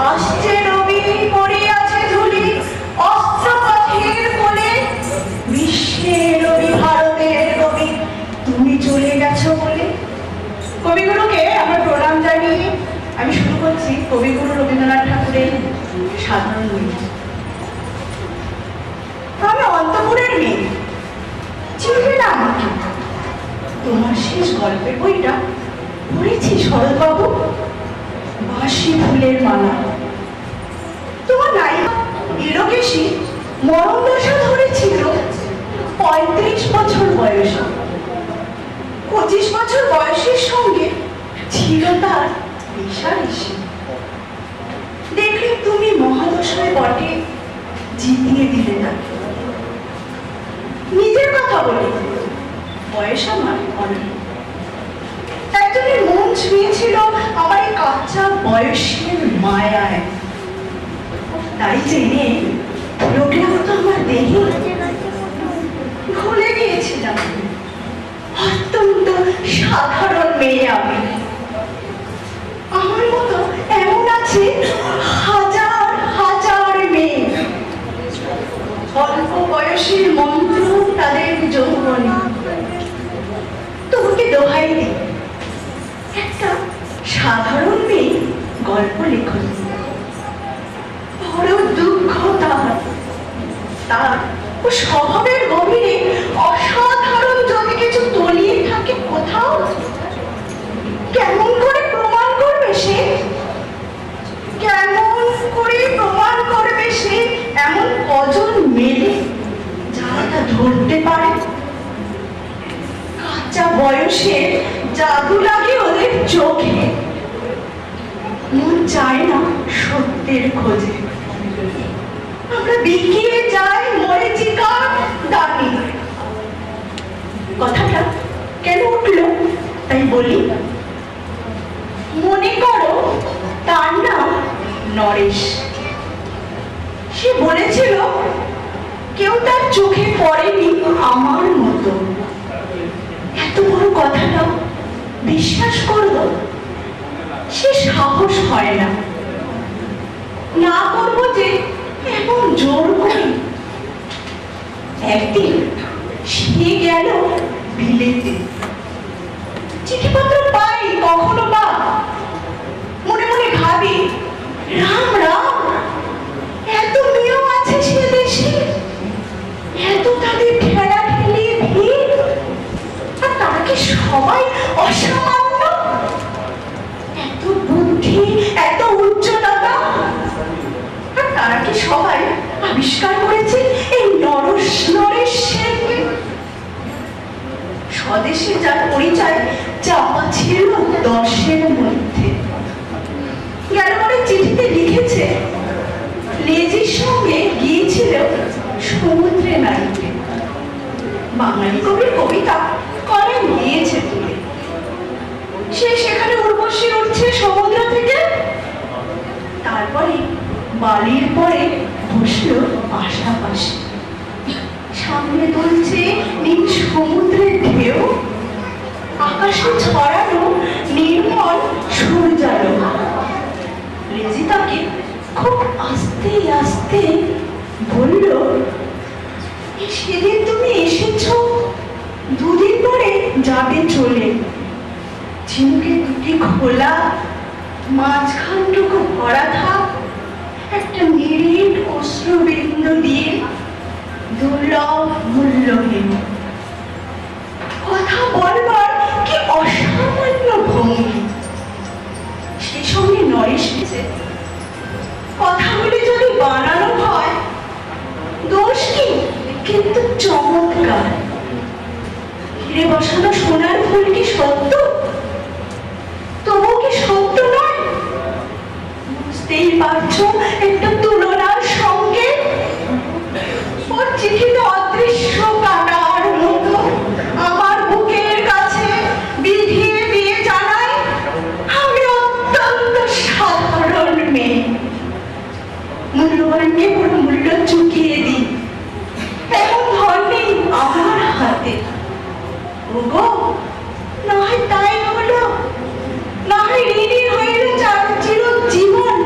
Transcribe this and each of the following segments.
আসছে রবি, পড়ে আছে ধুলি অস্ত্রপথের কোলে। বিশ্বের রবি, ভারতের রবি, তুমি চলে গেছো বলে। কবিগুরুকে আমরা প্রণাম জানিয়ে আমি শুরু করছি কবিগুরু রবীন্দ্রনাথ ঠাকুরের সাধারণ বই। আমি অন্তপুরের মেয়ে, চিনবে না আমাকে। তোমার শেষ গল্পের বইটা পড়েছি শরৎবাবু, বাসি ফুলের মালা। তোমার নায়িকা ইলোকেশী মরণ দশা ধরেছিল 35 বছর বয়সে। 25 বছর বয়সের সঙ্গে ছিল তার রেশারেশি। দেখলে তুমি মহাদশায় বটে, জিতিয়ে দিলে তাকে। নিজের কথা বলি, বয়স আমার অনেক। একজনের মন ছুঁয়েছিল আমার এই কাঁচা বয়সের মায়ায়। তাই জেনে লোকেরা হতো আমার দেহে। ভুলে গিয়েছিলাম অত্যন্ত সাধারণ মেয়ে আমি। আমার মতো এমন আছে হাজার হাজার মেয়ে। অল্প বয়সের মন্ত্র তাদের যৌবনে। তোমাকে দোহাই দিই, একটা সাধারণ মেয়ে গল্প লেখন। বড় দুঃখ তার ও স্বভাবের গভীরে অসাধারণ যদি কিছু তলিয়ে থাকে কোথাও। কেমন করে প্রমাণ করবে সে? কেমন করে প্রমাণ করবে সে? এমন কজন মেলে যারা তা ধরতে পারে? কাঁচা বয়সে জাদু লাগে ওদের চোখে। মন চায় না সত্যের খোঁজে। আমরা বিকিয়ে যাই মরীচিকার দাবি। কথাটা কেন উঠলো তাই বলি। মনে করো তার নাম নরেশ। সে বলেছিল কেউ তার চোখে পড়েনি আমার মতো। এত বড় কথাটা বিশ্বাস করবো সে সাহস হয় না। না করবো যে এমন জোর করি। একদিন সে গেল বিলেতে। চিঠিপত্র পাই কখনো বা। মনে মনে ভাবি রাম রাম, এত নিয়ম আছে সে দেশে, এত তাদের ঠেলা ঠেলি ভিড়, আর তারা কি সবাই অসামান্য? এত বুদ্ধি, এত উচ্চতা, আর তারা কি সবাই আবিষ্কার করেছে এই নরেশ সেনকে? স্বদেশে যার পরিচয় চাপা ছিল 10-এর মধ্যে। গেলবারের চিঠিতে লিখেছে লেজির সঙ্গে গিয়েছিল সমুদ্রে নাড়িতে। বাঙালি কবির কবিতা কলেন গিয়েছে তুলে। সে সেখানে উর্বশী উঠছে সমুদ্র থেকে। তারপরে বালির পরে বসল পাশাপাশি। সামনে তুলছে নীল সমুদ্রের ঢেউ, আকাশে ছড়ানো নির্মল সূর্যালো। লেজি তাকে খুব আস্তে আস্তে বলল, সেদিন তুমি এসেছো, দুদিন পরে যাবে চলে। ঝিনুকে দুটি খোলা, মাঝখানটুকু ভরা থাক একটা নিরিট অশ্রুবিন্দু দিয়ে, দুর্লভ মূল্যহীন। কথা বলবার কি অসামান্য ভঙ্গি। সেই সঙ্গে নরেশ লিখেছে, কথাগুলি যদি বানানো হয় দোষ কি, কিন্তু চমৎকার। ঘিরে বসানো সোনার ফুল কি সত্য? তবু কি সত্য নয়? বুঝতেই পারছো একটা তুলনার সঙ্গে। ওর চিঠিতে অদৃশ্য কাটার মতো আমার বুকের কাছে বিধিয়ে দিয়ে জানাই আমি অত্যন্ত সাধারণ মেয়ে। মূল্যবান নিয়ে কোনো মূল্য চুকিয়ে দিই এমন ধন নেই আমার হাতে। ওগো, না হয় তাই হলো, না হয় ঋণী হইল চিরজীবন।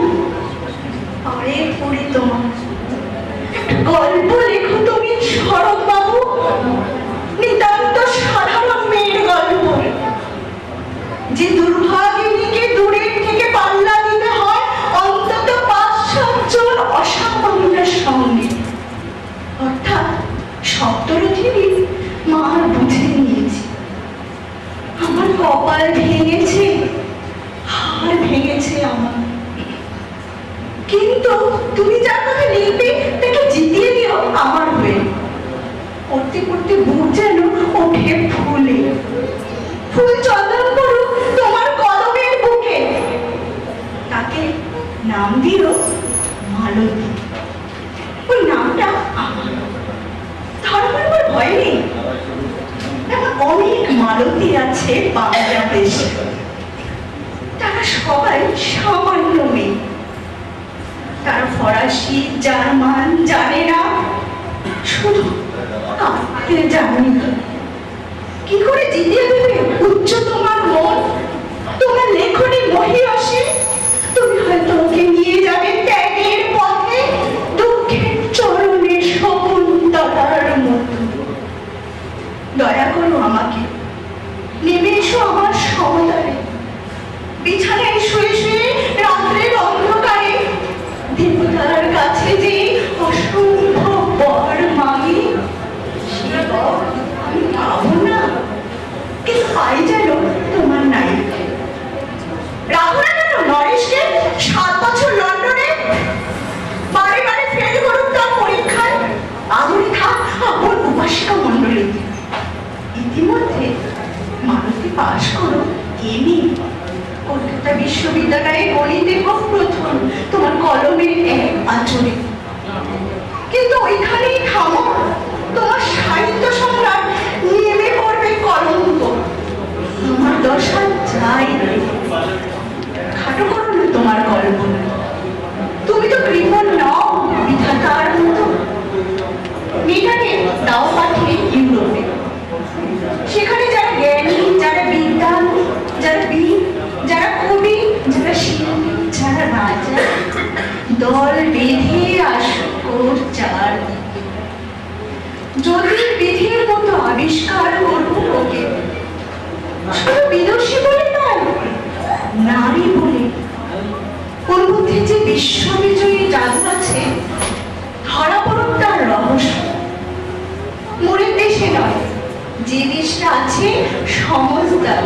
দিয়েছে আমার। কিন্তু তুমি যার কথা লিখবে তাকে জিতিয়ে দিও আমার হয়ে। পড়তে পড়তে বুক যেন ওঠে ফুলে, ফুল চন্দন করুক তোমার কলমের বুকে। তাকে নাম দিও মালতী। ওই নামটা আমার ধর্মের ভয় নেই। এমন অনেক মালতী আছে বাংলাদেশে, তারা সবাই সামান্য মেয়ে। তারা ফরাসি জার্মান জানে না, শুধু কাঁদতে জানি না। কি করে জিতিয়ে দেবে উচ্চ তোমার মন, তোমার লেখনী মহিয়সী? তুমি হয়তো ওকে নিয়ে যাবে ত্যাগের পথে, দুঃখের চরণে শকুন্তলার মতো। দয়া করো আমাকে, নেমে এসো আমার সমতলে। বিছানায় শুয়ে শুয়ে রাত্রের অন্ধকারে দেবতার কাছে যে অসংখ্য বর মাগি, সে বর আমি পাবো না, কিন্তু পাই যেন তোমার নায়ককে। রাখো না কেন নরেশকে 7 বছর লন্ডনে, বারে বারে ফেল করুক তার পরীক্ষায়। আদরে থাক আপন উপাসিকা মণ্ডলী। ইতিমধ্যে মালতী পাশ করো এমএ কলকাতা বিশ্ববিদ্যালয়ে গণিতে প্রথম তোমার কলমের এক আচরে। কিন্তু ওইখানেই থামো, তোমার সাহিত্য সম্রাট নেমে পড়বে কলঙ্ক। তোমার দশা যাই খাটো করো না তোমার কল্পনা। তুমি তো কৃপণ নও বিধাতার মতো। মেয়েটাকে দাও পাঠিয়ে ইউরোপে। সেখানে যারা জ্ঞানী, যারা বিদ্যান, যারা বীর, যারা কবি, যারা শিল্পী, যারা রাজা দল বেঁধে আসুক চারদিকে। যদি বিধির মতো আবিষ্কার করবো ওকে, শুধু বিদুষী বলে নয়, নারী বলে। ওর মধ্যে যে বিশ্ববিজয়ী জাদু আছে, ধরা পড়ুক তার রহস্য। মোরের দেশে নয়, যে দেশটা আছে সমজদার,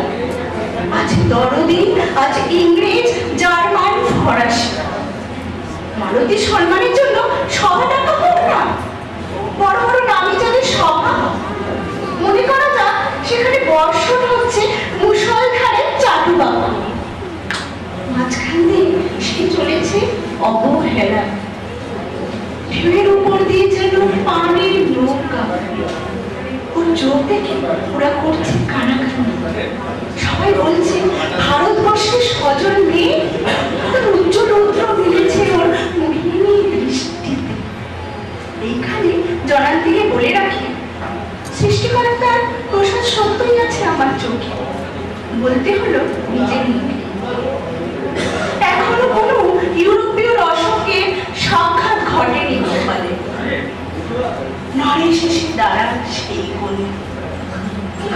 আছে দরদি, আছে ইংরেজ, জার্মান, ফরাসি। মালতী সম্মানের জন্য সভা ডাকা হোক না, বড় বড় নামী যাদের সভা। মনে করা যাক সেখানে বর্ষণ হচ্ছে মুষলধারে চাটুবাবু। মাঝখান দিয়ে সে চলেছে অবহেলা, ঢেউয়ের উপর দিয়ে যেন পানির নৌকা। ওর চোখ দেখে ওরা করছে কানাকানি। সবাই বলছে ভারতবর্ষের সজল মেয়ে, তার উজ্জ্বল রৌদ্র মিলেছে ওর মোহিনী দৃষ্টিতে। এইখানে জনার দিকে বলে রাখি, সৃষ্টিকর্তার প্রসাদ সত্যই আছে আমার চোখে, বলতে হলো নিজের মুখে। এখনো কোনো ইউরোপীয় রসকের সাক্ষাৎ ঘটেনি কপালে। নরেশ এসে দাঁড়ান সেই কোণে,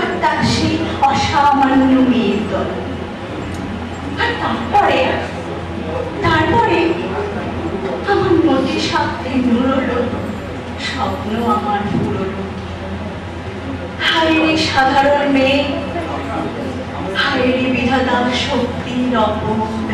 আর তার সেই অসামান্য মেয়ের দল। আর তারপরে আমার মতি সাথে নুরলো, স্বপ্ন আমার পুরলো। হায়রে সাধারণ মেয়ে, হায়রে বিধাতার শক্তির অপমান।